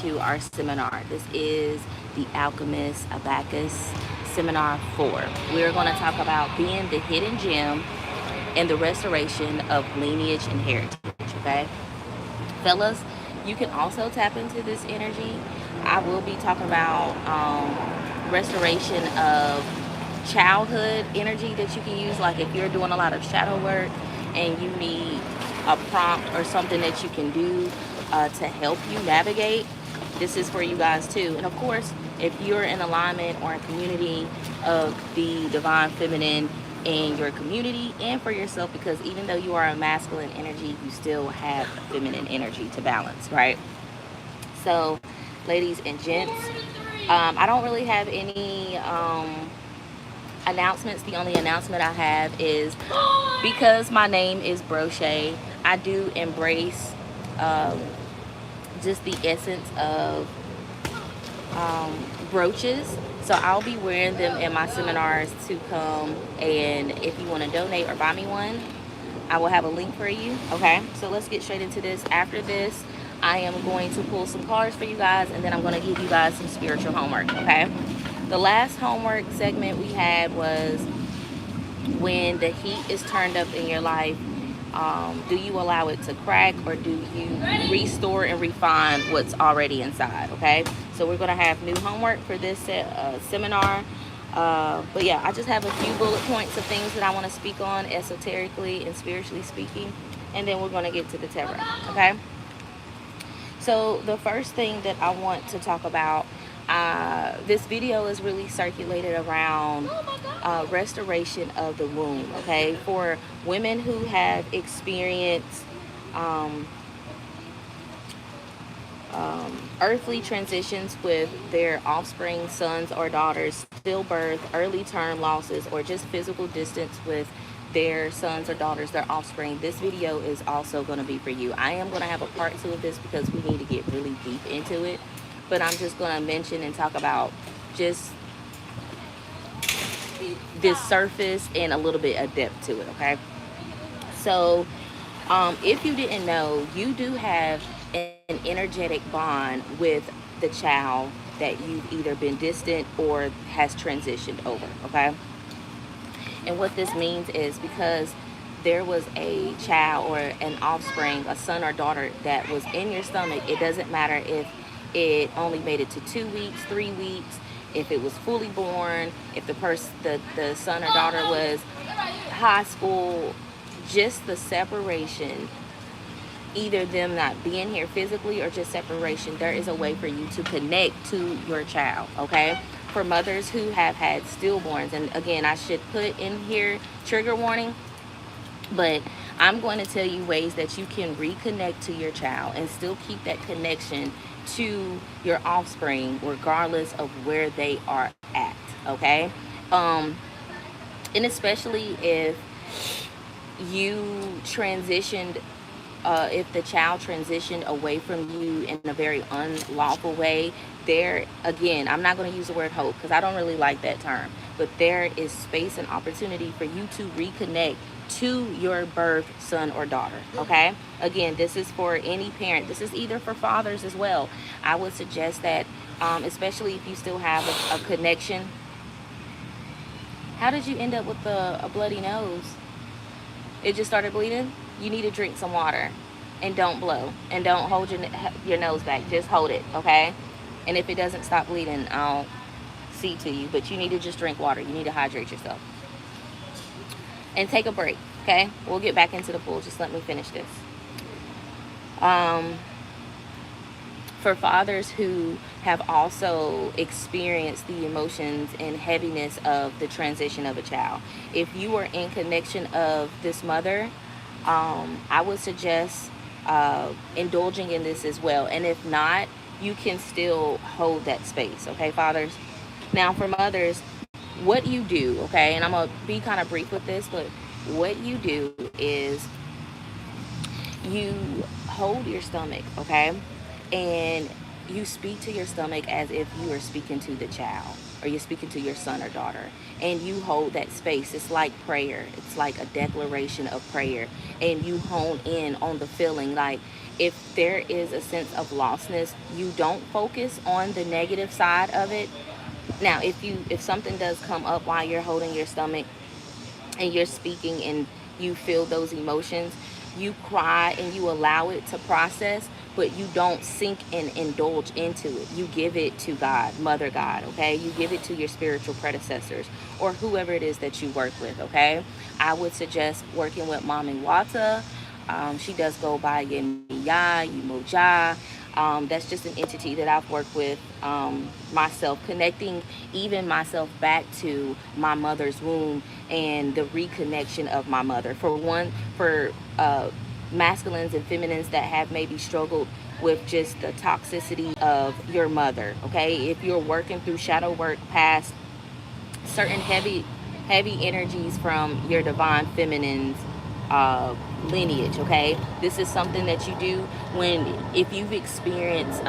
to our seminar. This is the Alchemist Abacus Seminar 4. We're going to talk about being the hidden gem and the restoration of lineage and heritage, okay? Fellas, you can also tap into this energy. I will be talking about restoration of childhood energy that you can use, like if you're doing a lot of shadow work and you need a prompt or something that you can do to help you navigate. This is for you guys too. And of course, if you're in alignment or in community of the divine feminine in your community and for yourself, because even though you are a masculine energy, you still have a feminine energy to balance, right? So, ladies and gents, I don't really have any announcements. The only announcement I have is because my name is Brochet, I do embrace um, just the essence of brooches. So I'll be wearing them in my seminars to come. And if you want to donate or buy me one, I will have a link for you. Okay, so let's get straight into this. After this, I am going to pull some cards for you guys, and then I'm going to give you guys some spiritual homework. Okay, the last homework segment we had was when the heat is turned up in your life, do you allow it to crack, or do you restore and refine what's already inside? Okay, so we're going to have new homework for this seminar. But yeah, I just have a few bullet points of things that I want to speak on esoterically and spiritually speaking, and then we're going to get to the tarot. Okay, so the first thing that I want to talk about, this video is really circulated around restoration of the womb. Okay, for women who have experienced um, earthly transitions with their offspring, sons or daughters, stillbirth, early term losses, or just physical distance with their sons or daughters, their offspring. This video is also going to be for you. I am going to have a part 2 of this because we need to get really deep into it, but I'm just going to mention and talk about just this surface and a little bit of depth to it. Okay, so if you didn't know, you do have an energetic bond with the child that you've either been distant or has transitioned over. Okay, and what this means is because there was a child or an offspring, a son or daughter that was in your stomach, it doesn't matter if it only made it to 2 weeks, 3 weeks, if it was fully born, if the son or daughter was high school, just the separation, either them not being here physically or just separation, there is a way for you to connect to your child. Okay, for mothers who have had stillborns, and again, I should put in here trigger warning, but I'm going to tell you ways that you can reconnect to your child and still keep that connection to your offspring regardless of where they are at. Okay, and especially if you transitioned, if the child transitioned away from you in a very unlawful way, there again, I'm not going to use the word hope because I don't really like that term, but there is space and opportunity for you to reconnect to your birth son or daughter. Okay, again, this is for any parent. This is either for fathers as well. I would suggest that, especially if you still have a connection. How did you end up with a bloody nose? It just started bleeding. You need to drink some water, and don't blow, and don't hold your nose back. Just hold it. Okay, and if it doesn't stop bleeding, I'll see to you, but you need to just drink water. You need to hydrate yourself and take a break. Okay, we'll get back into the pool. Just let me finish this. For fathers who have also experienced the emotions and heaviness of the transition of a child, if you are in connection of this mother, I would suggest indulging in this as well. And if not, you can still hold that space. Okay, fathers. Now for mothers, what you do, okay, and I'm gonna be kind of brief with this, but what you do is you hold your stomach, okay, and you speak to your stomach as if you are speaking to the child. or you're speaking to your son or daughter, and you hold that space. It's like prayer, it's like a declaration of prayer, and you hone in on the feeling. Like, if there is a sense of lostness, you don't focus on the negative side of it. Now, if something does come up while you're holding your stomach and you're speaking and you feel those emotions, you cry and you allow it to process, but you don't sink and indulge into it. You give it to God, Mother God, okay? You give it to your spiritual predecessors or whoever it is that you work with, okay? I would suggest working with Mami Wata. She does go by Yemiya, Yumoja. That's just an entity that I've worked with myself, connecting even myself back to my mother's womb and the reconnection of my mother. For one, for masculines and feminines that have maybe struggled with just the toxicity of your mother, okay? If you're working through shadow work past certain heavy energies from your divine feminine's lineage, okay? This is something that you do when, if you've experienced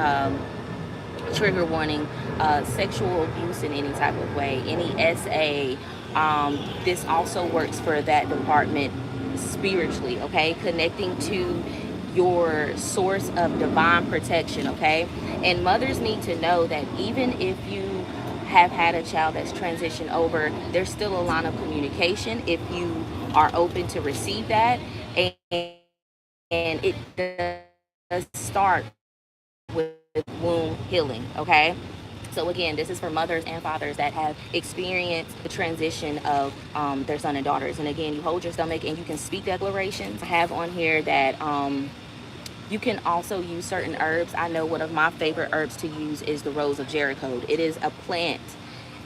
trigger warning, sexual abuse in any type of way, any SA. This also works for that department spiritually, okay? Connecting to your source of divine protection, okay? And mothers need to know that even if you have had a child that's transitioned over, there's still a line of communication if you are open to receive that. And it does start with womb healing, okay? So again, this is for mothers and fathers that have experienced the transition of their son and daughters. And again, you hold your stomach and you can speak declarations. I have on here that you can also use certain herbs. I know one of my favorite herbs to use is the Rose of Jericho. It is a plant.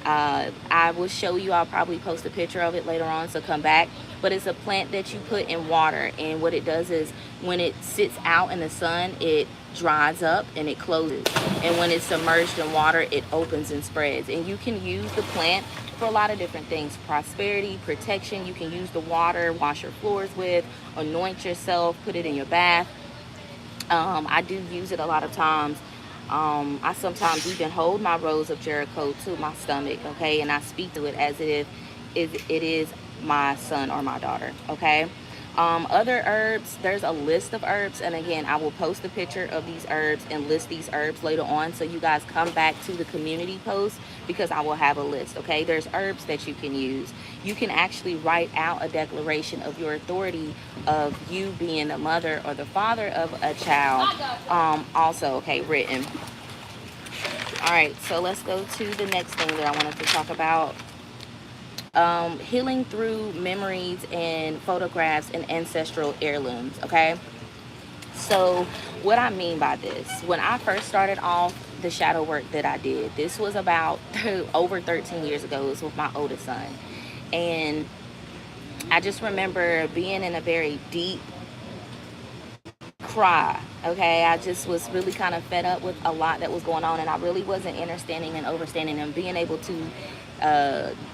I will show you, I'll probably post a picture of it later on, so come back. But it's a plant that you put in water, and what it does is when it sits out in the sun, it dries up and it closes. And when it's submerged in water, it opens and spreads. And you can use the plant for a lot of different things: prosperity, protection. You can use the water, wash your floors with, anoint yourself, put it in your bath. I do use it a lot of times. I sometimes even hold my Rose of Jericho to my stomach, okay, and I speak to it as it is my son or my daughter, okay. Other herbs, there's a list of herbs, and again, I will post a picture of these herbs and list these herbs later on, so you guys come back to the community post because I will have a list, okay. There's herbs that you can use. You can actually write out a declaration of your authority of you being the mother or the father of a child, also, okay, written. All right, so let's go to the next thing that I wanted to talk about. Healing through memories and photographs and ancestral heirlooms, okay? So what I mean by this, when I first started off the shadow work that I did, this was about over 13 years ago. It was with my oldest son. And I just remember being in a very deep cry, okay? I just was really kind of fed up with a lot that was going on, and I really wasn't understanding and overstanding and being able to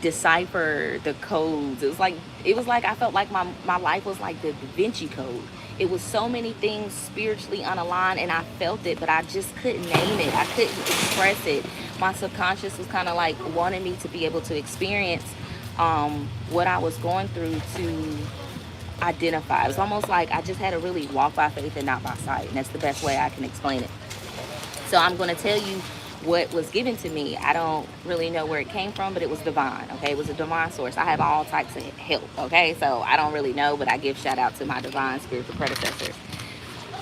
decipher the codes. It was like I felt like my life was like the Da Vinci Code. It was so many things spiritually unaligned, and I felt it, but I just couldn't name it. I couldn't express it. My subconscious was kind of like wanting me to be able to experience what I was going through to identify. It was almost like I just had to really walk by faith and not by sight, and that's the best way I can explain it. So I'm going to tell you what was given to me. I don't really know where it came from, but it was divine, okay? It was a divine source. I have all types of help, okay? So I don't really know, but I give shout out to my divine spiritual predecessors.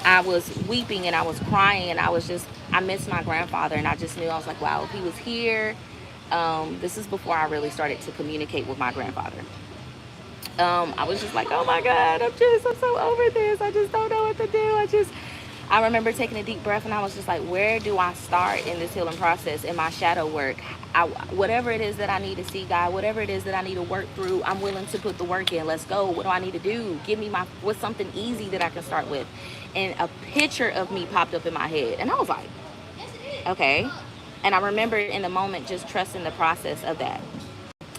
I was weeping and I was crying, and I missed my grandfather, and I just knew, I was like, wow, if he was here. This is before I really started to communicate with my grandfather. I was just like, oh my God, I'm so over this. I just don't know what to do. I remember taking a deep breath, and I was just like, where do I start in this healing process, in my shadow work? Whatever it is that I need to see, God, whatever it is that I need to work through, I'm willing to put the work in. Let's go. What do I need to do? Give me what's something easy that I can start with? And a picture of me popped up in my head, and I was like, okay. And I remember in the moment just trusting the process of that.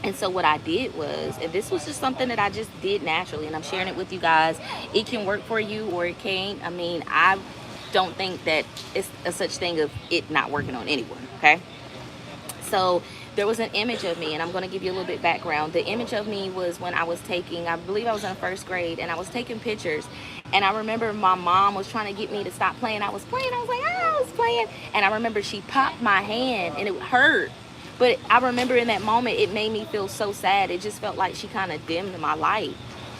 And so what I did was, and this was just something that I just did naturally, and I'm sharing it with you guys. It can work for you or it can't. I mean, I don't think that it's a such thing of it not working on anyone, okay? So there was an image of me, and I'm going to give you a little bit background. The image of me was when I was taking, I believe I was in first grade, and I was taking pictures. And I remember my mom was trying to get me to stop playing. I was playing. I was like, I was playing. And I remember she popped my hand, and it hurt. But I remember in that moment, it made me feel so sad. It just felt like she kind of dimmed my light.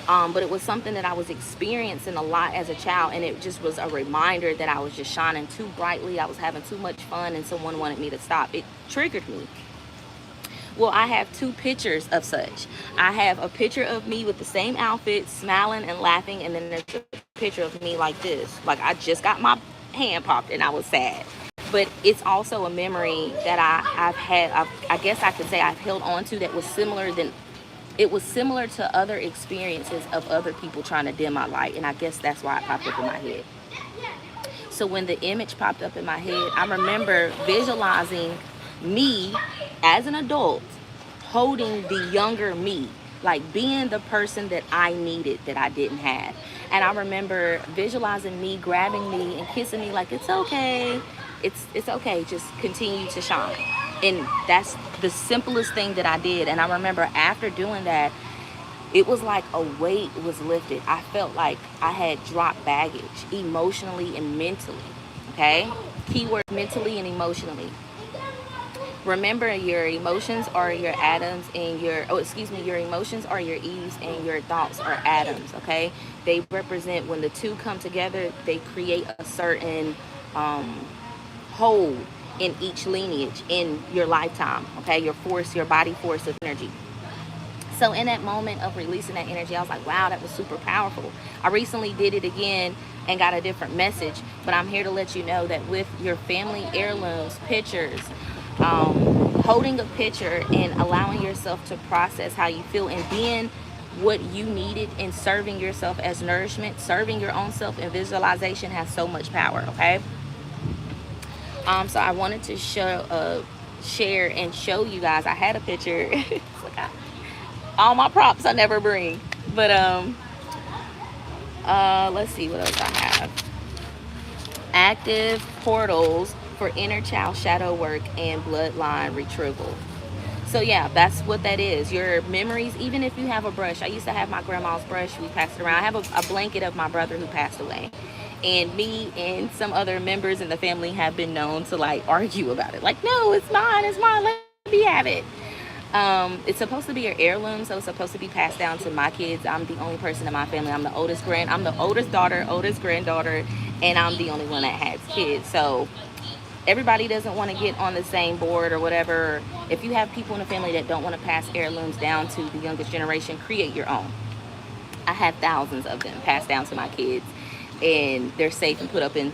But it was something that I was experiencing a lot as a child, and it just was a reminder that I was just shining too brightly. I was having too much fun, and someone wanted me to stop. It triggered me. Well, I have two pictures of such. I have a picture of me with the same outfit, smiling and laughing, and then there's a picture of me like this. Like I just got my hand popped and I was sad. But it's also a memory that I've had, I guess I could say I've held on to, that was similar to other experiences of other people trying to dim my light. And I guess that's why it popped up in my head. So when the image popped up in my head, I remember visualizing me as an adult holding the younger me, like being the person that I needed that I didn't have. And I remember visualizing me grabbing me and kissing me like, it's okay, it's okay, just continue to shine. And that's the simplest thing that I did. And I remember after doing that, it was like a weight was lifted. I felt like I had dropped baggage emotionally and mentally. Okay, keyword mentally and emotionally. Remember, your emotions are your atoms, and your emotions are your Eves, and your thoughts are atoms. Okay, they represent, when the two come together, they create a certain whole in each lineage in your lifetime. Okay, your force, your body force of energy. So in that moment of releasing that energy, I was like, wow, that was super powerful. I recently did it again and got a different message, but I'm here to let you know that with your family heirlooms, pictures, holding a picture and allowing yourself to process how you feel and being what you needed, and serving yourself as nourishment, serving your own self and visualization has so much power. Okay. So I wanted to share and show you guys. I had a picture. Look, all my props I never bring, but let's see what else I have. Active portals for inner child shadow work and bloodline retrieval. So yeah, that's what that is. Your memories, even if you have a brush. I used to have my grandma's brush. We passed it around. I have a blanket of my brother who passed away. And me and some other members in the family have been known to like argue about it. Like, no, it's mine, let me have it. It's supposed to be your heirloom, so it's supposed to be passed down to my kids. I'm the only person in my family. I'm the oldest daughter, oldest granddaughter, and I'm the only one that has kids. So everybody doesn't want to get on the same board or whatever. If you have people in the family that don't want to pass heirlooms down to the youngest generation, create your own. I have thousands of them passed down to my kids, and they're safe and put up in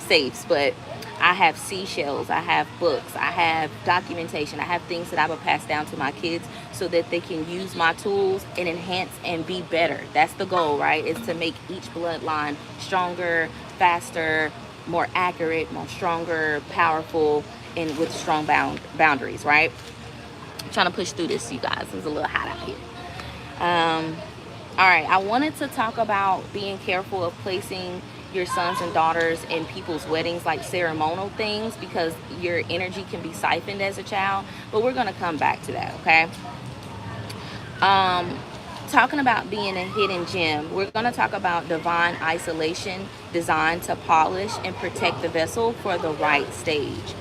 safes. But I have seashells, I have books, I have documentation, I have things that I would pass down to my kids so that they can use my tools and enhance and be better. That's the goal, right? Is to make each bloodline stronger, faster, more accurate, more stronger, powerful, and with strong boundaries, right? I'm trying to push through this, you guys. It's a little hot out here. All right, I wanted to talk about being careful of placing your sons and daughters in people's weddings, like ceremonial things, because your energy can be siphoned as a child. But we're going to come back to that, okay? Talking about being a hidden gem, we're going to talk about divine isolation designed to polish and protect the vessel for the right stage.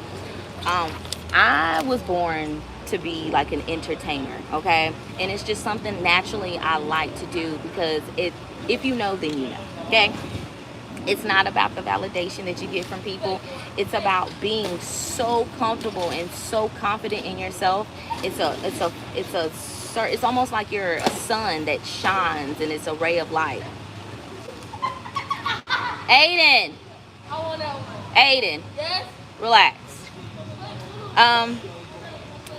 I was born to be like an entertainer, okay? And it's just something naturally I like to do, because if you know, then you know, okay? It's not about the validation that you get from people. It's about being so comfortable and so confident in yourself. It's almost like you're a sun that shines, and it's a ray of light. Aiden. Aiden. Yes. Relax.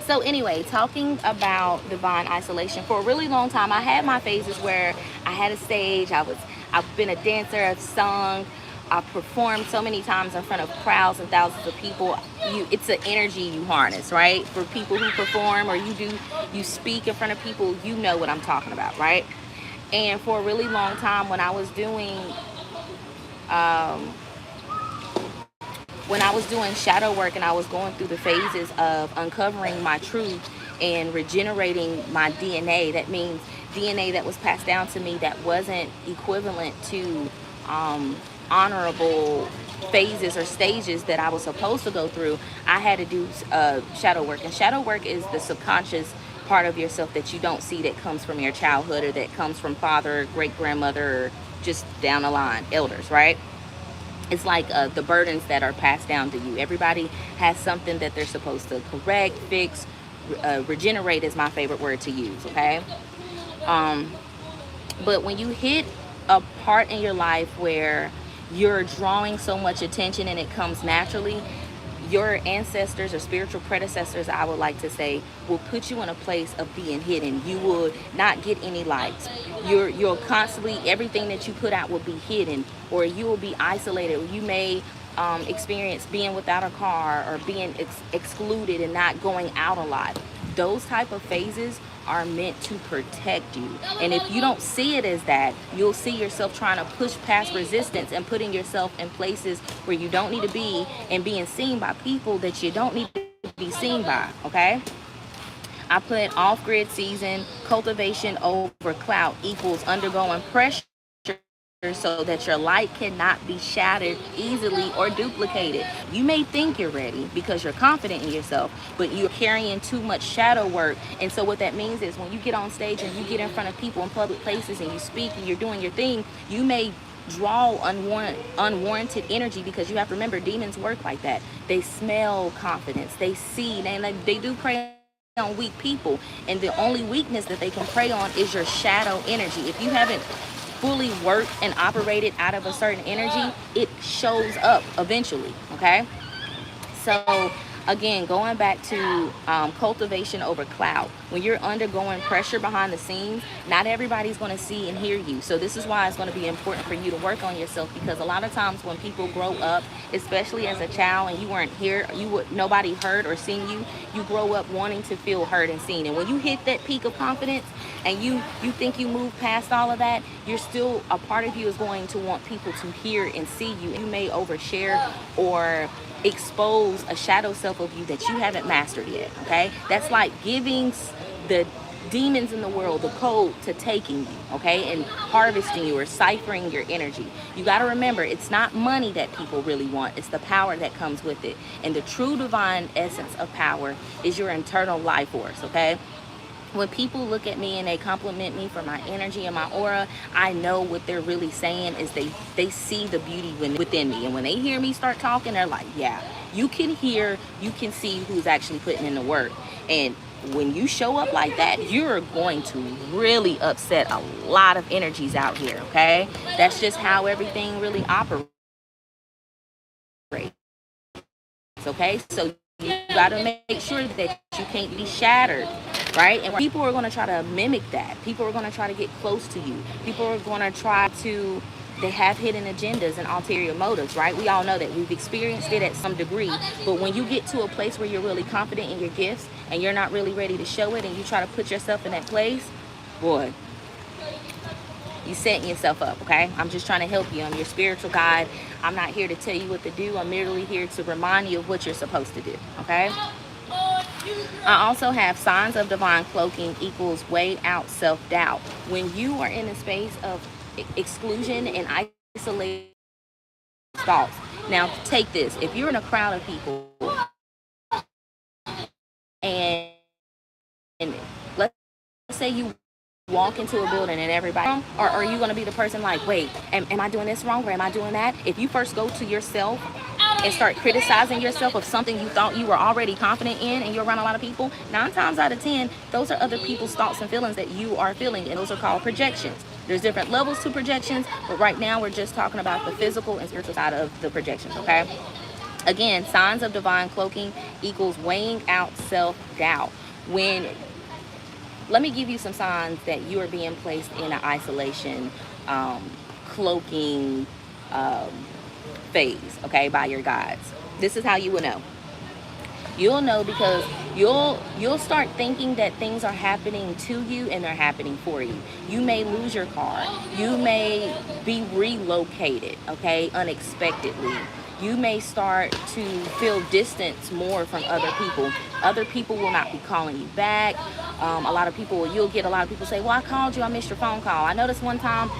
So anyway, talking about divine isolation, for a really long time, I had my phases where I had a stage. I've been a dancer. I've sung. I've performed so many times in front of crowds and thousands of people. It's an energy you harness, right? For people who perform or you speak in front of people, you know what I'm talking about, right? And for a really long time, when I was doing when I was doing shadow work and I was going through the phases of uncovering my truth and regenerating my DNA, that means DNA that was passed down to me that wasn't equivalent to honorable phases or stages that I was supposed to go through, I had to do shadow work. And shadow work is the subconscious part of yourself that you don't see, that comes from your childhood or that comes from father, great grandmother, or just down the line, elders, right? It's like the burdens that are passed down to you. Everybody has something that they're supposed to correct, fix, regenerate is my favorite word to use, okay? Um, but when you hit a part in your life where you're drawing so much attention and it comes naturally, your ancestors or spiritual predecessors, I would like to say, will put you in a place of being hidden. You will not get any likes. You'll constantly, everything that you put out will be hidden, or you will be isolated. You may experience being without a car or being excluded and not going out a lot. Those type of phases are meant to protect you. And if you don't see it as that, you'll see yourself trying to push past resistance and putting yourself in places where you don't need to be and being seen by people that you don't need to be seen by, okay? I put off-grid season, cultivation over clout equals undergoing pressure so that your light cannot be shattered easily or duplicated. You may think you're ready because you're confident in yourself, but you're carrying too much shadow work. And so what that means is when you get on stage and you get in front of people in public places and you speak and you're doing your thing, you may draw unwarranted energy, because you have to remember, demons work like that. They smell confidence, they see, they do prey on weak people, and the only weakness that they can prey on is your shadow energy. If you haven't fully worked and operated out of a certain energy, it shows up eventually, okay? So again, going back to cultivation over clout, when you're undergoing pressure behind the scenes, not everybody's going to see and hear you. So this is why it's going to be important for you to work on yourself, because a lot of times when people grow up, especially as a child, and you weren't here, nobody heard or seen you, you grow up wanting to feel heard and seen. And when you hit that peak of confidence and you think you move past all of that, you're still, a part of you is going to want people to hear and see you. You may overshare or expose a shadow self of you that you haven't mastered yet, okay? That's like giving the demons in the world the code to taking you, okay, and harvesting you or ciphering your energy. You got to remember, it's not money that people really want, it's the power that comes with it. And the true divine essence of power is your internal life force, okay? When people look at me and they compliment me for my energy and my aura, I know what they're really saying is they see the beauty within me. And when they hear me start talking, they're like, yeah, you can hear, you can see who's actually putting in the work. And when you show up like that, you're going to really upset a lot of energies out here, okay? That's just how everything really operates, okay? So you got to make sure that you can't be shattered, right? And people are going to try to mimic that. People are going to try to get close to you. People are going to try to, they have hidden agendas and ulterior motives, right? We all know that. We've experienced it at some degree. But when you get to a place where you're really confident in your gifts and you're not really ready to show it, and you try to put yourself in that place, boy, you setting yourself up, okay? I'm just trying to help you. I'm your spiritual guide. I'm not here to tell you what to do. I'm merely here to remind you of what you're supposed to do, okay? I also have signs of divine cloaking equals weigh out self-doubt. When you are in a space of exclusion and isolated thoughts. Now, take this. If you're in a crowd of people and let's say you walk into a building and everybody, or are you going to be the person like, wait, am I doing this wrong or am I doing that? If you first go to yourself and start criticizing yourself of something you thought you were already confident in, and you're around a lot of people, 9 times out of 10, those are other people's thoughts and feelings that you are feeling, and those are called projections. There's different levels to projections, but right now we're just talking about the physical and spiritual side of the projections, okay? Again, signs of divine cloaking equals weighing out self-doubt. Let me give you some signs that you are being placed in an isolation, cloaking phase, okay, by your guides. This is how you will know. You'll know because you'll start thinking that things are happening to you and they're happening for you. You may lose your car. You may be relocated, okay, unexpectedly. You may start to feel distance more from other people. Other people will not be calling you back. A lot of people, you'll get a lot of people say, well, I called you, I missed your phone call. I noticed one time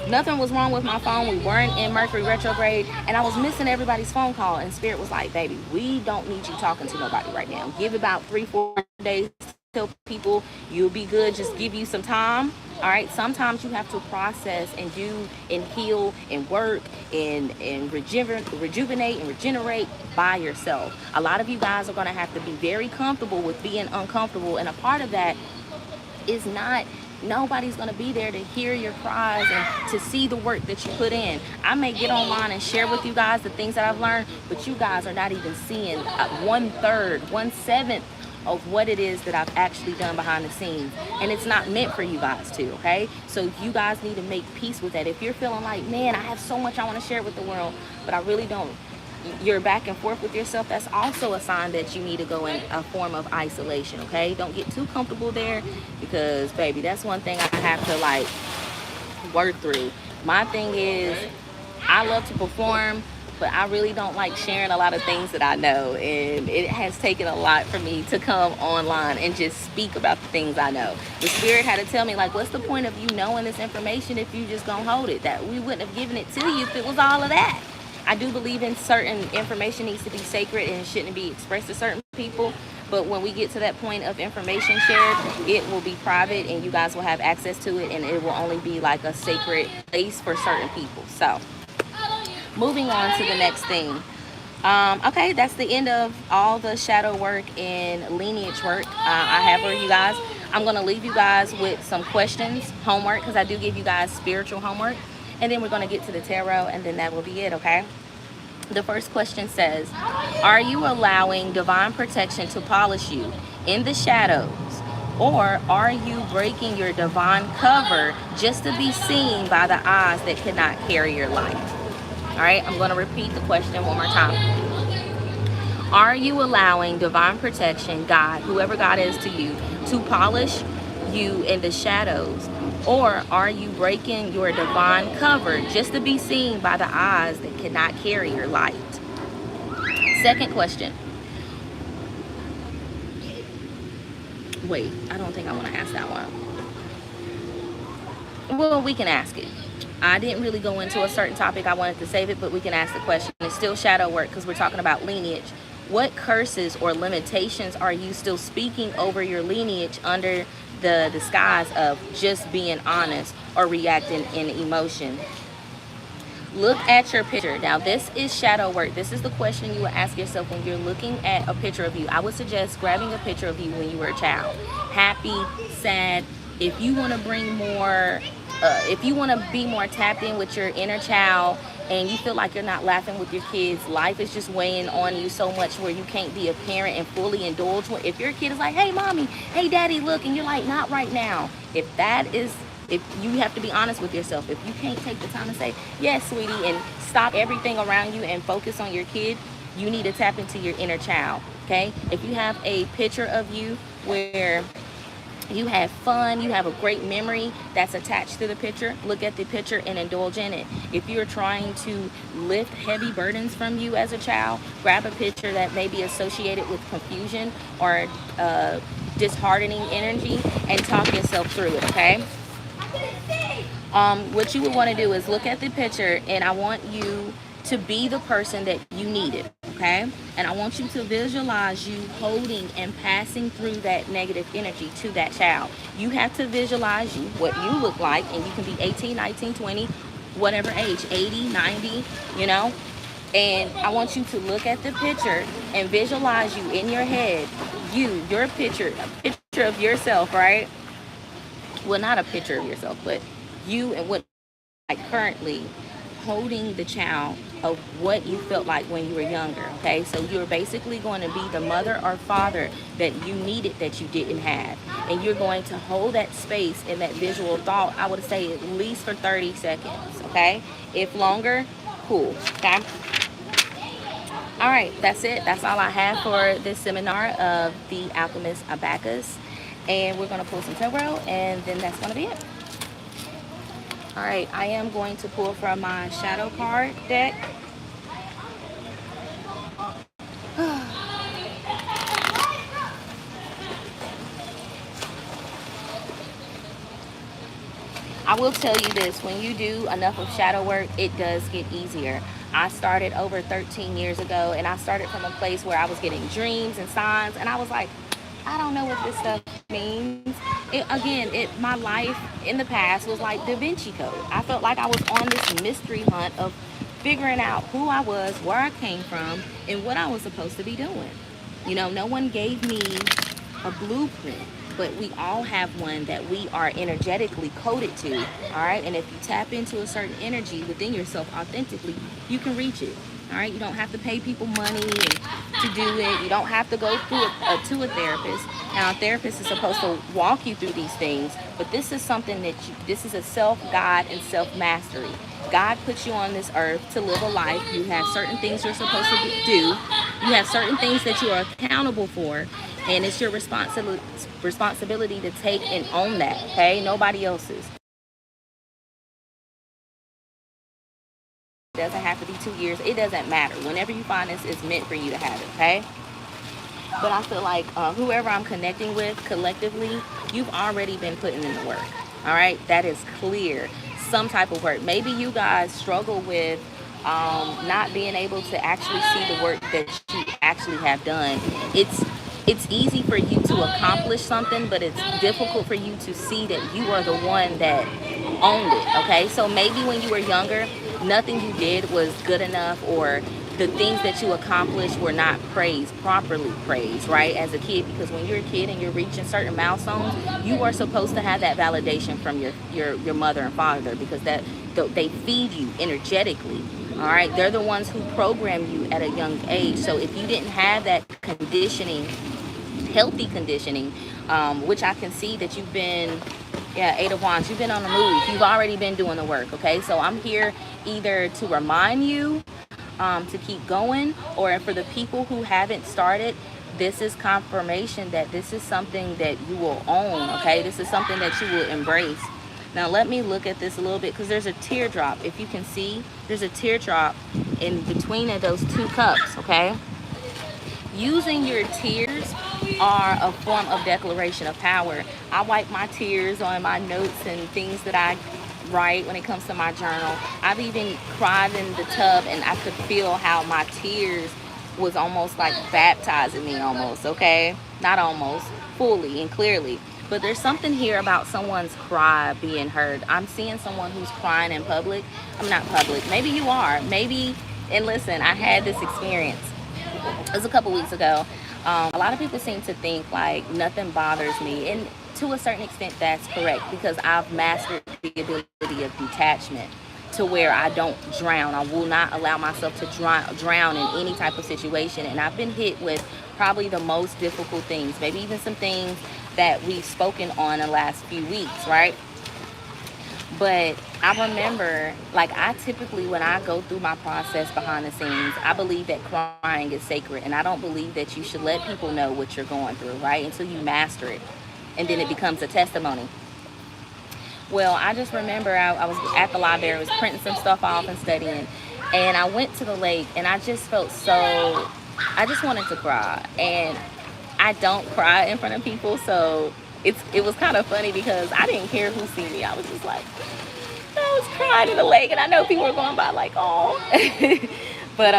nothing was wrong with my phone. We weren't in Mercury retrograde, and I was missing everybody's phone call. And Spirit was like, "Baby, we don't need you talking to nobody right now. Give about 3-4 days. Tell people you'll be good. Just give you some time. All right. Sometimes you have to process and do and heal and work and rejuvenate and regenerate by yourself. A lot of you guys are going to have to be very comfortable with being uncomfortable, and a part of that is not, nobody's going to be there to hear your cries and to see the work that you put in. I may get online and share with you guys the things that I've learned, but you guys are not even seeing 1/3, 1/7 of what it is that I've actually done behind the scenes. And it's not meant for you guys to, okay? So you guys need to make peace with that. If you're feeling like, man, I have so much I want to share with the world, but I really don't, you're back and forth with yourself, that's also a sign that you need to go in a form of isolation, okay? Don't get too comfortable there, because baby, that's one thing I have to like work through. My thing is, I love to perform, but I really don't like sharing a lot of things that I know, and it has taken a lot for me to come online and just speak about the things I know. The Spirit had to tell me, like, what's the point of you knowing this information if you just gonna hold it? That we wouldn't have given it to you if it was all of that. I do believe in certain information needs to be sacred and shouldn't be expressed to certain people. But when we get to that point of information shared, it will be private and you guys will have access to it, and it will only be like a sacred place for certain people. So moving on to the next thing. Okay, that's the end of all the shadow work and lineage work I have for you guys. I'm going to leave you guys with some questions, homework, because I do give you guys spiritual homework. And then we're going to get to the tarot, and then that will be it, okay? The first question says, are you allowing divine protection to polish you in the shadows? Or are you breaking your divine cover just to be seen by the eyes that cannot carry your light? All right, I'm going to repeat the question one more time. Are you allowing divine protection, God, whoever God is to you, to polish you in the shadows? Or are you breaking your divine cover just to be seen by the eyes that cannot carry your light? Second question. Wait, I don't think I want to ask that one. Well, we can ask it. I didn't really go into a certain topic. I wanted to save it, but we can ask the question. It's still shadow work because we're talking about lineage. What curses or limitations are you still speaking over your lineage under the disguise of just being honest or reacting in emotion? Look at your picture. Now, this is shadow work. This is the question you would ask yourself when you're looking at a picture of you. I would suggest grabbing a picture of you when you were a child. Happy, sad. If you want to bring more, if you want to be more tapped in with your inner child, and you feel like you're not laughing with your kids, life is just weighing on you so much where you can't be a parent and fully indulge. If your kid is like, hey mommy, hey daddy, look, and you're like, not right now. If you have to be honest with yourself. If you can't take the time to say, yes sweetie, and stop everything around you and focus on your kid, you need to tap into your inner child, okay? If you have a picture of you where you have fun, you have a great memory that's attached to the picture, look at the picture and indulge in it. If you're trying to lift heavy burdens from you as a child, grab a picture that may be associated with confusion or disheartening energy and talk yourself through it, okay? What you would want to do is look at the picture, and I want you to be the person that you needed, okay? And I want you to visualize you holding and passing through that negative energy to that child. You have to visualize you, what you look like, and you can be 18, 19, 20, whatever age, 80, 90, you know? And I want you to look at the picture and visualize you in your head, your picture, a picture of yourself, right? Well, not a picture of yourself, but you and what like currently holding the child of what you felt like when you were younger, okay? So you're basically going to be the mother or father that you needed that you didn't have. And you're going to hold that space and that visual thought, I would say at least for 30 seconds, okay? If longer, cool, okay? All right, that's it. That's all I have for this seminar of the Alchemist Abacus. And we're going to pull some tarot, and then that's going to be it. All right, I am going to pull from my shadow card deck. I will tell you this, when you do enough of shadow work, it does get easier. I started over 13 years ago, and I started from a place where I was getting dreams and signs, and I was like, I don't know what this stuff means. My life in the past was like Da Vinci Code. I felt like I was on this mystery hunt of figuring out who I was, where I came from, and what I was supposed to be doing. You know, no one gave me a blueprint, but we all have one that we are energetically coded to. All right, and if you tap into a certain energy within yourself authentically, you can reach it. All right, you don't have to pay people money to do it. You don't have to go through to a therapist. Now, a therapist is supposed to walk you through these things, but this is something this is a self-guide and self-mastery. God puts you on this earth to live a life. You have certain things you're supposed to do. You have certain things that you are accountable for, and it's your responsibility to take and own that, okay? Nobody else's. It doesn't have to be 2 years. It doesn't matter. Whenever you find this, it's meant for you to have it, okay? But I feel like whoever I'm connecting with collectively, you've already been putting in the work, all right? That is clear. Some type of work. Maybe you guys struggle with not being able to actually see the work that you actually have done. It's easy for you to accomplish something, but it's difficult for you to see that you are the one that owned it, okay? So maybe when you were younger, nothing you did was good enough, or the things that you accomplished were not properly praised, right, as a kid. Because when you're a kid and you're reaching certain milestones, you are supposed to have that validation from your mother and father, because they feed you energetically. All right, they're the ones who program you at a young age. So if you didn't have that conditioning, healthy conditioning, which I can see that you've been, yeah, Eight of Wands, you've been on the move. You've already been doing the work, okay? So I'm here either to remind you to keep going, or for the people who haven't started, this is confirmation that this is something that you will own, okay? This is something that you will embrace. Now let me look at this a little bit, because there's a teardrop. If you can see, there's a teardrop in between of those two cups, okay? Using your tears are a form of declaration of power. I wipe my tears on my notes and things that I write when it comes to my journal. I've even cried in the tub, and I could feel how my tears was almost like baptizing me almost, okay? Not almost, fully and clearly. But there's something here about someone's cry being heard. I'm seeing someone who's crying in public. I'm not public. Maybe you are. Maybe, and listen, I had this experience. It was a couple weeks ago. A lot of people seem to think like nothing bothers me. And to a certain extent, that's correct, because I've mastered the ability of detachment to where I don't drown. I will not allow myself to drown in any type of situation. And I've been hit with probably the most difficult things, maybe even some things that we've spoken on in the last few weeks, right? But I remember, like, I typically, when I go through my process behind the scenes, I believe that crying is sacred, and I don't believe that you should let people know what you're going through, right, until you master it, and then it becomes a testimony. Well, I just remember I was at the library, I was printing some stuff off and studying, and I went to the lake, and I just felt so, I just wanted to cry. And I don't cry in front of people, so it was kind of funny, because I didn't care who see me. I was just like, I was crying in the lake, and I know people were going by like, oh. But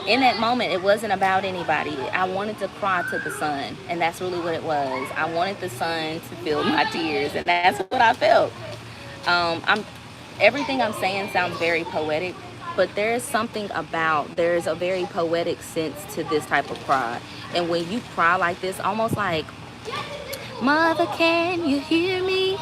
in that moment, it wasn't about anybody. I wanted to cry to the sun, and that's really what it was. I wanted the sun to feel my tears, and that's what I felt. Everything I'm saying sounds very poetic, but there's a very poetic sense to this type of cry. And when you cry like this, almost like, Mother, can you hear me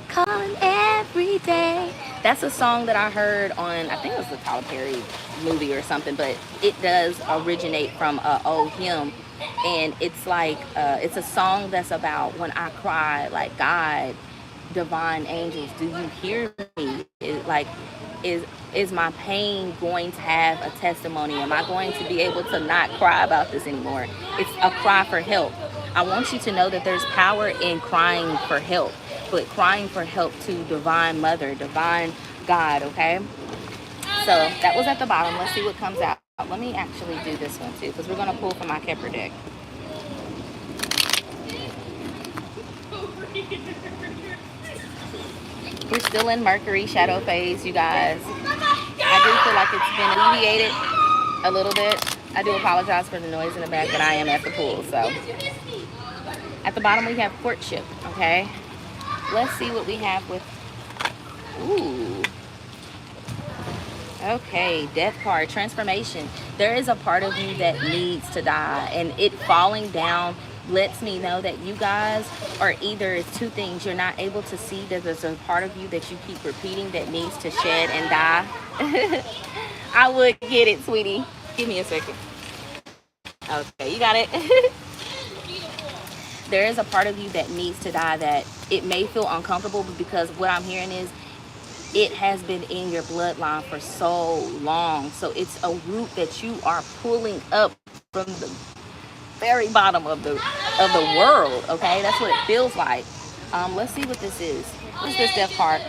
calling every day? That's a song that I heard on, I think it was the Tyler Perry movie or something, but it does originate from an old hymn. And it's like, it's a song that's about when I cry, like, God, divine angels, do you hear me? Is my pain going to have a testimony? Am I going to be able to not cry about this anymore? It's a cry for help. I want you to know that there's power in crying for help, but crying for help to divine mother, divine God, okay? So that was at the bottom. Let's see what comes out. Let me actually do this one too, because we're going to pull from my Kepler deck. We're still in Mercury shadow phase, you guys. I do feel like it's been alleviated a little bit. I do apologize for the noise in the back, but I am at the pool. So at the bottom we have courtship, okay? Let's see what we have with, ooh. Okay, death card, transformation. There is a part of you that needs to die, and it falling down lets me know that you guys are either, it's two things. You're not able to see that there's a part of you that you keep repeating that needs to shed and die. I would get it, sweetie. Give me a second. Okay, you got it. There is a part of you that needs to die, that it may feel uncomfortable, because what I'm hearing is it has been in your bloodline for so long. So it's a root that you are pulling up from the very bottom of the world. Okay, that's what it feels like. Let's see what this is. What's this death card?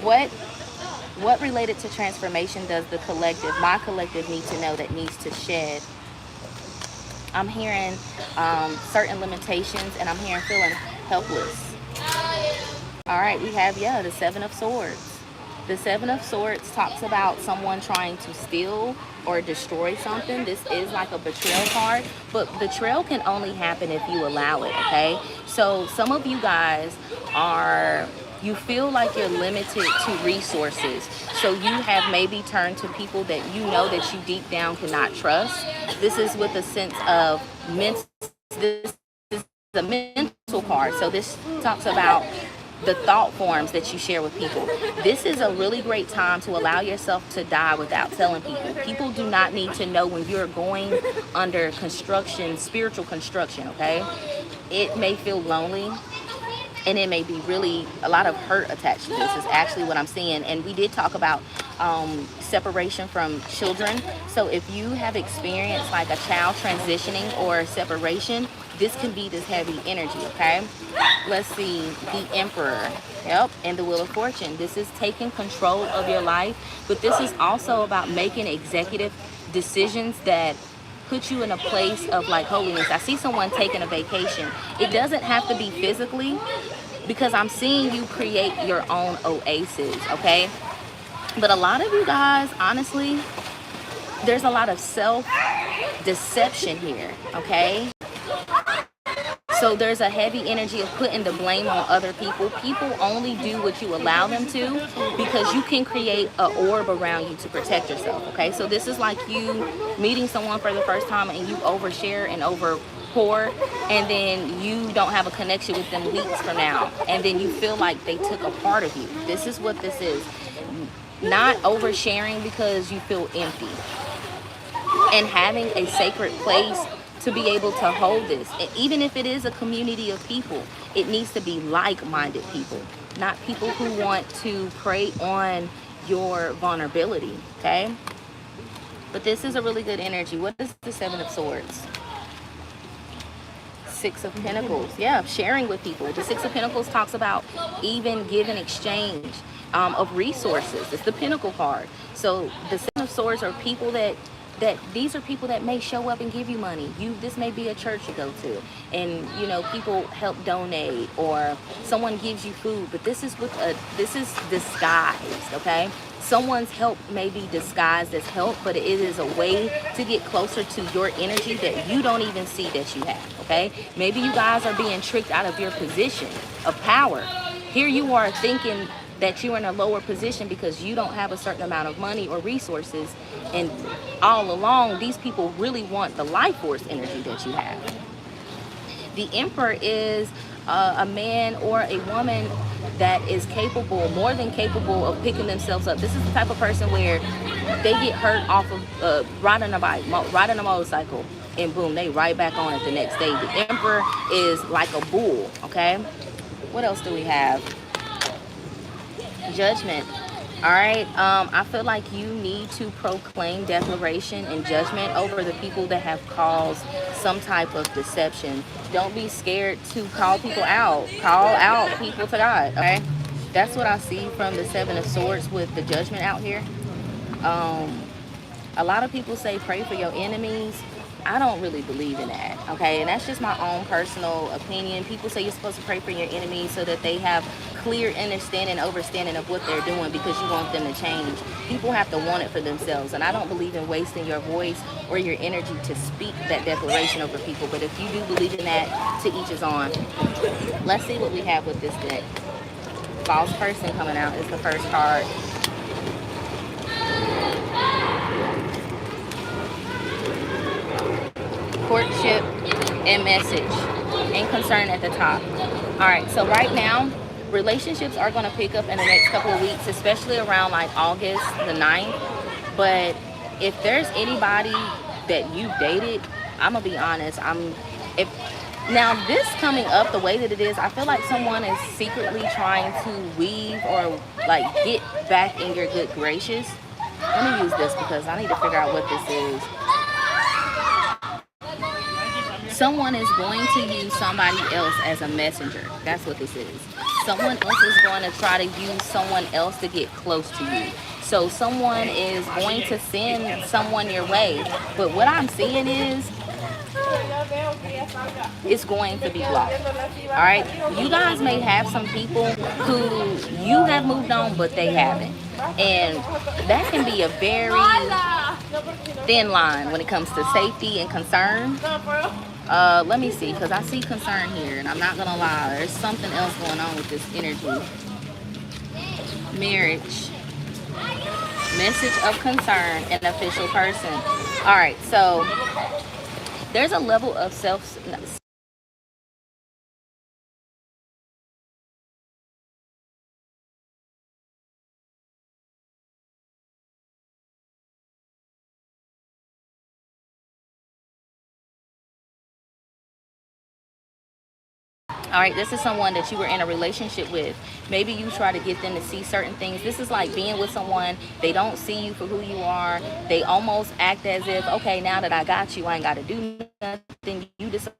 What related to transformation does the collective, my collective, need to know that needs to shed? I'm hearing certain limitations, and I'm hearing feeling helpless. All right, we have, yeah, the Seven of Swords. The Seven of Swords talks about someone trying to steal or destroy something. This is like a betrayal card, but betrayal can only happen if you allow it, okay? So some of you guys are, you feel like you're limited to resources. So you have maybe turned to people that you know that you deep down cannot trust. This is with a sense of mental, this is a mental card. So this talks about the thought forms that you share with people. This is a really great time to allow yourself to die without telling people. People do not need to know when you're going under construction, spiritual construction, okay? It may feel lonely, and it may be really a lot of hurt attached to this, is actually what I'm seeing. And we did talk about separation from children. So if you have experienced like a child transitioning or separation, this can be this heavy energy, okay? Let's see, the Emperor, yep, and the Wheel of Fortune. This is taking control of your life, but this is also about making executive decisions that put you in a place of like holiness. I see someone taking a vacation. It doesn't have to be physically, because I'm seeing you create your own oasis, okay? But a lot of you guys, honestly, there's a lot of self-deception here, okay? So there's a heavy energy of putting the blame on other people. People only do what you allow them to, because you can create an orb around you to protect yourself, okay? So this is like you meeting someone for the first time and you overshare and overpour, and then you don't have a connection with them weeks from now, and then you feel like they took a part of you. This is what this is. Not oversharing because you feel empty, and having a sacred place to be able to hold this. And even if it is a community of people, it needs to be like-minded people, not people who want to prey on your vulnerability, okay? But this is a really good energy. What is the Seven of Swords? Six of Pentacles. Yeah, sharing with people. The Six of Pentacles talks about even give and exchange of resources. It's the Pentacle card. So the Seven of Swords are people that these are people that may show up and give you money. This may be a church you go to, and you know, people help donate, or someone gives you food, but this is disguised, okay? Someone's help may be disguised as help, but it is a way to get closer to your energy that you don't even see that you have, okay? Maybe you guys are being tricked out of your position of power. Here you are thinking that you're in a lower position because you don't have a certain amount of money or resources, and all along these people really want the life force energy that you have. The Emperor is a man or a woman that is capable, more than capable, of picking themselves up. This is the type of person where they get hurt off of riding a bike, riding a motorcycle, and boom, they right back on it the next day. The Emperor is like a bull, okay? What else do we have? Judgment. All right, I feel like you need to proclaim declaration and judgment over the people that have caused some type of deception. Don't be scared to call people out. Call out people to God, okay? That's what I see from the Seven of Swords with the Judgment out here. A lot of people say pray for your enemies, I don't really believe in that, okay? And that's just my own personal opinion. People say you're supposed to pray for your enemies so that they have clear understanding, overstanding of what they're doing because you want them to change. People have to want it for themselves, and I don't believe in wasting your voice or your energy to speak that declaration over people. But if you do believe in that, to each his own. Let's see what we have with this deck. False person coming out is the first card. Courtship and message and concern at the top. All right, so right now relationships are going to pick up in the next couple of weeks, especially around like August the 9th. But if there's anybody that you dated, I'm gonna be honest, if now this coming up the way that it is, I feel like someone is secretly trying to weave or like get back in your good gracious. Let me use this because I need to figure out what this is. Someone is going to use somebody else as a messenger. That's what this is. Someone else is going to try to use someone else to get close to you. So someone is going to send someone your way. But what I'm seeing is it's going to be blocked. All right? You guys may have some people who you have moved on, but they haven't. And that can be a very thin line when it comes to safety and concern. Let me see, because I see concern here, and I'm not gonna lie, there's something else going on with this energy. Marriage, message of concern, and official person. All right, so there's a level of self. All right, this is someone that you were in a relationship with. Maybe you try to get them to see certain things. This is like being with someone, they don't see you for who you are. They almost act as if, okay, now that I got you, I ain't got to do nothing. You decide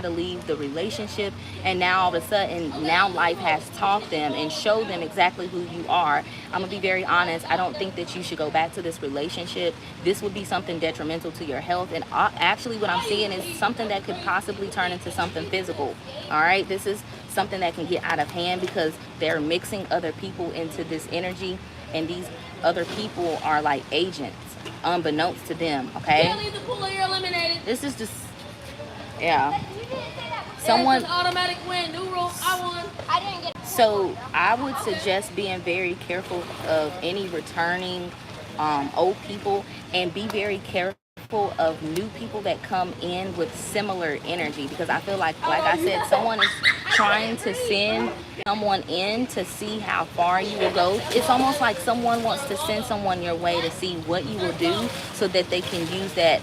to leave the relationship, and now all of a sudden, now life has taught them and showed them exactly who you are. I'm gonna be very honest, I don't think that you should go back to this relationship. This would be something detrimental to your health, and actually what I'm seeing is something that could possibly turn into something physical. All right, this is something that can get out of hand because they're mixing other people into this energy, and these other people are like agents unbeknownst to them. Okay, this is just, yeah, someone automatic win. New rule, I won. I didn't get. So I would suggest being very careful of any returning old people, and be very careful of new people that come in with similar energy, because I feel like I said, someone is trying to send someone in to see how far you will go. It's almost like someone wants to send someone your way to see what you will do so that they can use that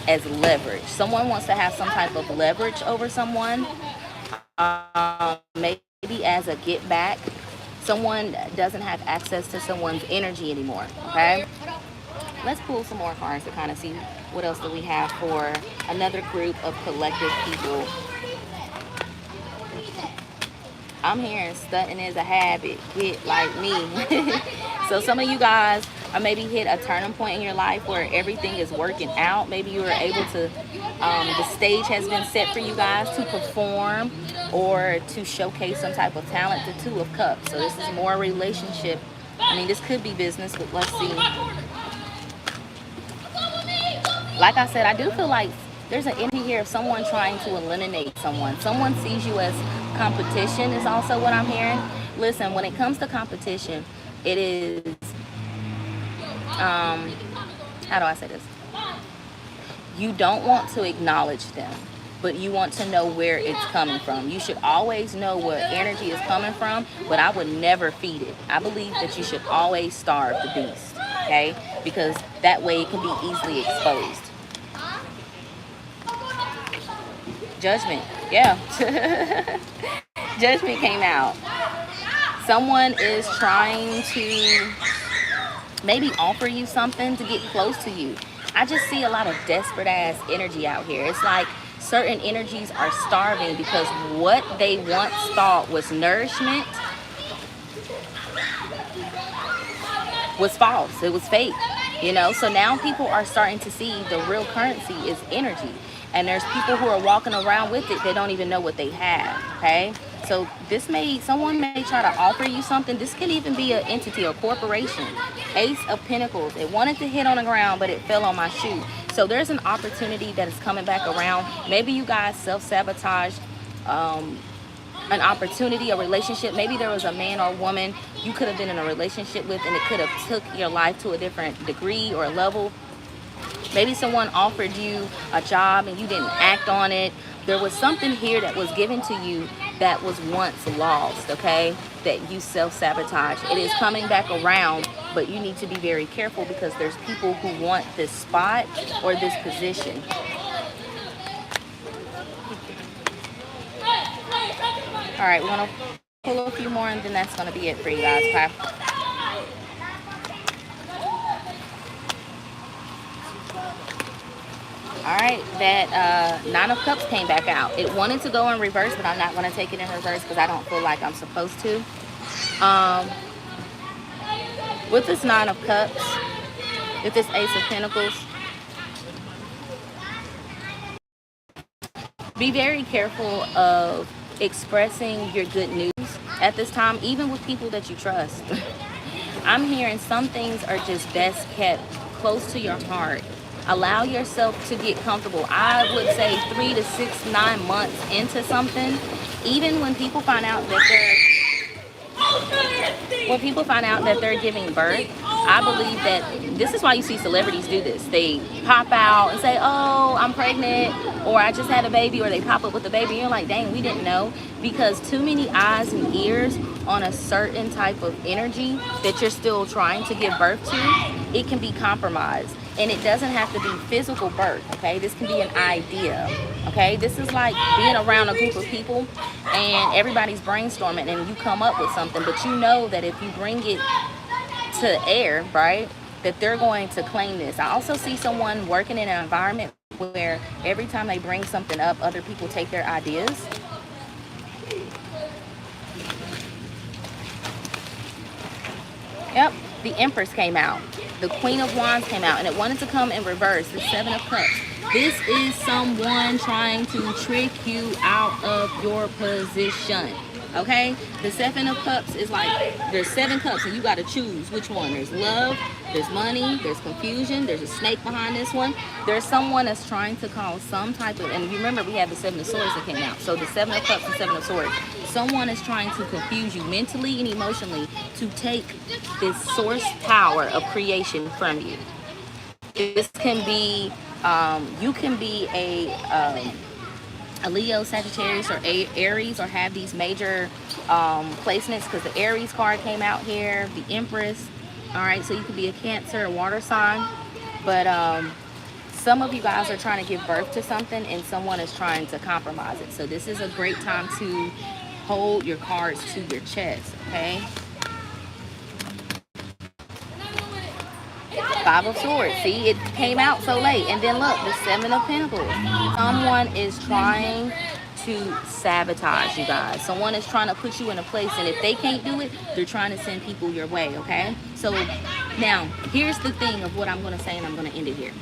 as leverage. Someone wants to have some type of leverage over someone, maybe as a get back. Someone doesn't have access to someone's energy anymore. Okay, let's pull some more cards to kind of see what else do we have for another group of collective people. I'm hearing stunting is a habit. Get like me. So some of you guys are maybe hit a turning point in your life where everything is working out. Maybe you were able to, the stage has been set for you guys to perform or to showcase some type of talent. The Two of Cups. So this is more relationship. I mean, this could be business, but let's see. Like I said, I do feel like there's an energy here of someone trying to eliminate someone. Someone sees you as competition is also what I'm hearing. Listen, when it comes to competition, it is, how do I say this? You don't want to acknowledge them, but you want to know where it's coming from. You should always know where energy is coming from, but I would never feed it. I believe that you should always starve the beast, okay? Because that way it can be easily exposed. Judgment, yeah. Judgment came out. Someone is trying to maybe offer you something to get close to you. I just see a lot of desperate ass energy out here. It's like certain energies are starving because what they once thought was nourishment was false. It was fake. You know, so now people are starting to see the real currency is energy. And there's people who are walking around with it, they don't even know what they have. Okay, so someone may try to offer you something. This could even be an entity or corporation. Ace of Pentacles, it wanted to hit on the ground, but it fell on my shoe. So there's an opportunity that is coming back around. Maybe you guys self-sabotage an opportunity, a relationship. Maybe there was a man or woman you could have been in a relationship with, and it could have took your life to a different degree or level. Maybe someone offered you a job and you didn't act on it. There was something here that was given to you that was once lost, okay, that you self-sabotage. It is coming back around, but you need to be very careful because there's people who want this spot or this position. All right, we're going to pull a few more, and then that's going to be it for you guys, okay? All right, that Nine of Cups came back out. It wanted to go in reverse, but I'm not going to take it in reverse because I don't feel like I'm supposed to. With this Nine of Cups, with this Ace of Pentacles, be very careful of expressing your good news at this time, even with people that you trust. I'm hearing some things are just best kept close to your heart. Allow yourself to get comfortable. I would say 3 to 6, 9 months into something, even when people find out that they're giving birth, I believe that this is why you see celebrities do this. They pop out and say, oh, I'm pregnant, or I just had a baby, or they pop up with a baby, and you're like, dang, we didn't know. Because too many eyes and ears on a certain type of energy that you're still trying to give birth to, it can be compromised. And it doesn't have to be physical birth, okay? This can be an idea, okay? This is like being around a group of people and everybody's brainstorming and you come up with something, but you know that if you bring it to air, right, that they're going to claim this. I also see someone working in an environment where every time they bring something up, other people take their ideas. Yep, the Empress came out. The Queen of Wands came out, and it wanted to come in reverse. The Seven of Cups. This is someone trying to trick you out of your position. Okay? The Seven of Cups is like, there's 7 cups, and you got to choose which one. There's love, there's money, there's confusion, there's a snake behind this one. There's someone that's trying to cause some type of, and you remember we had the 7 of Swords that came out. So the 7 of Cups and 7 of Swords. Someone is trying to confuse you mentally and emotionally to take this source power of creation from you. This can be, you can be a Leo, Sagittarius, or Aries, or have these major placements, because the Aries card came out here, the Empress. All right, so you could be a Cancer, a water sign, but some of you guys are trying to give birth to something and someone is trying to compromise it. So this is a great time to hold your cards to your chest, okay? 5 of Swords. See, it came out so late. And then look, the 7 of Pentacles. Someone is trying to sabotage you guys. Someone is trying to put you in a place, and if they can't do it, they're trying to send people your way, okay? So now, here's the thing of what I'm going to say, and I'm going to end it here.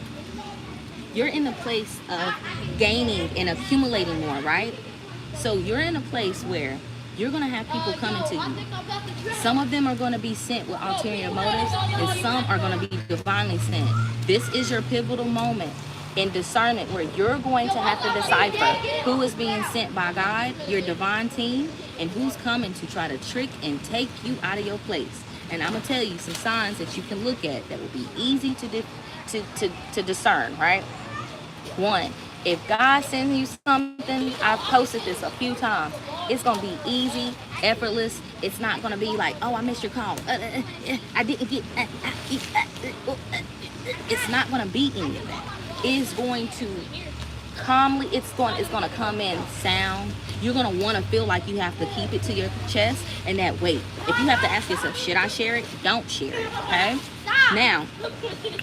You're in the place of gaining and accumulating more, right? So you're in a place where you're going to have people coming to you. Some of them are going to be sent with ulterior motives, and some are going to be divinely sent. This is your pivotal moment in discernment where you're going to have to decipher who is being sent by God, your divine team, and who's coming to try to trick and take you out of your place. And I'm going to tell you some signs that you can look at that will be easy to discern, right? 1, if God sends you something, I've posted this a few times, it's going to be easy, effortless. It's not going to be like, oh, I missed your call. I didn't get... It's not going to be any of that. It's going to calmly, it's going to come in sound. You're going to want to feel like you have to keep it to your chest and that weight. If you have to ask yourself, should I share it? Don't share it, okay? Now,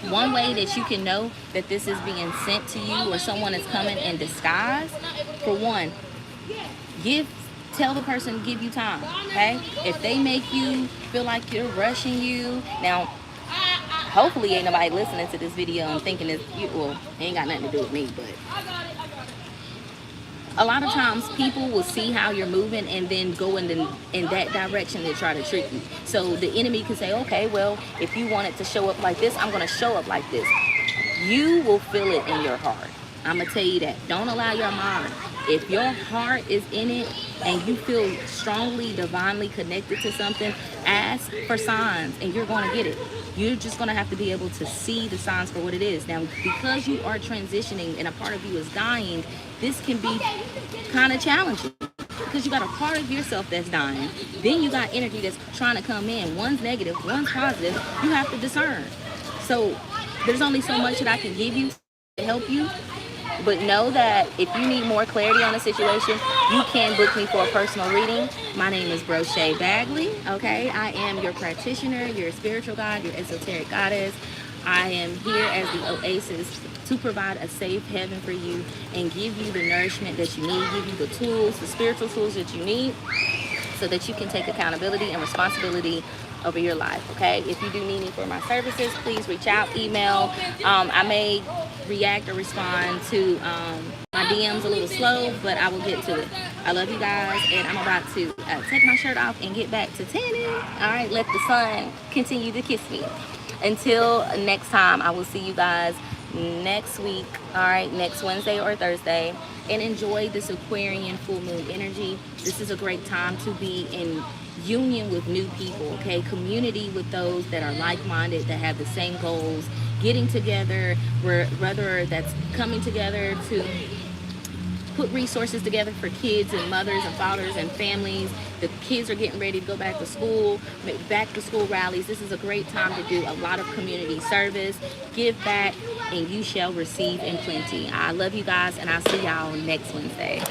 one way that you can know that this is being sent to you or someone is coming in disguise, for one, tell the person to give you time, okay? If they make you feel like you're rushing you, now, Hopefully ain't nobody listening to this video and thinking this, well, it ain't got nothing to do with me, but a lot of times people will see how you're moving and then go in that direction to try to trick you. So the enemy can say, okay, well, if you want it to show up like this, I'm going to show up like this. You will feel it in your heart. I'm going to tell you that. Don't allow your mind. If your heart is in it and you feel strongly, divinely connected to something, ask for signs and you're going to get it. You're just going to have to be able to see the signs for what it is. Now, because you are transitioning and a part of you is dying, this can be kind of challenging because you got a part of yourself that's dying. Then you got energy that's trying to come in. One's negative, one's positive. You have to discern. So there's only so much that I can give you to help you. But know that if you need more clarity on the situation, you can book me for a personal reading. My name is Brochet Bagley, okay? I am your practitioner, your spiritual guide, your esoteric goddess. I am here as the oasis to provide a safe heaven for you and give you the nourishment that you need, give you the tools, the spiritual tools that you need so that you can take accountability and responsibility over your life, okay? If you do need me for my services, please reach out, email. I may react or respond to my DMs a little slow, but I will get to it. I love you guys, and I'm about to take my shirt off and get back to tanning. All right, let the sun continue to kiss me. Until next time, I will see you guys next week, all right, next Wednesday or Thursday, and enjoy this Aquarian full moon energy. This is a great time to be in union with new people, okay? Community with those that are like-minded, that have the same goals, getting together, whether that's coming together to put resources together for kids and mothers and fathers and families. The kids are getting ready to go back to school rallies. This is a great time to do a lot of community service. Give back and you shall receive in plenty. I love you guys, and I'll see y'all next Wednesday.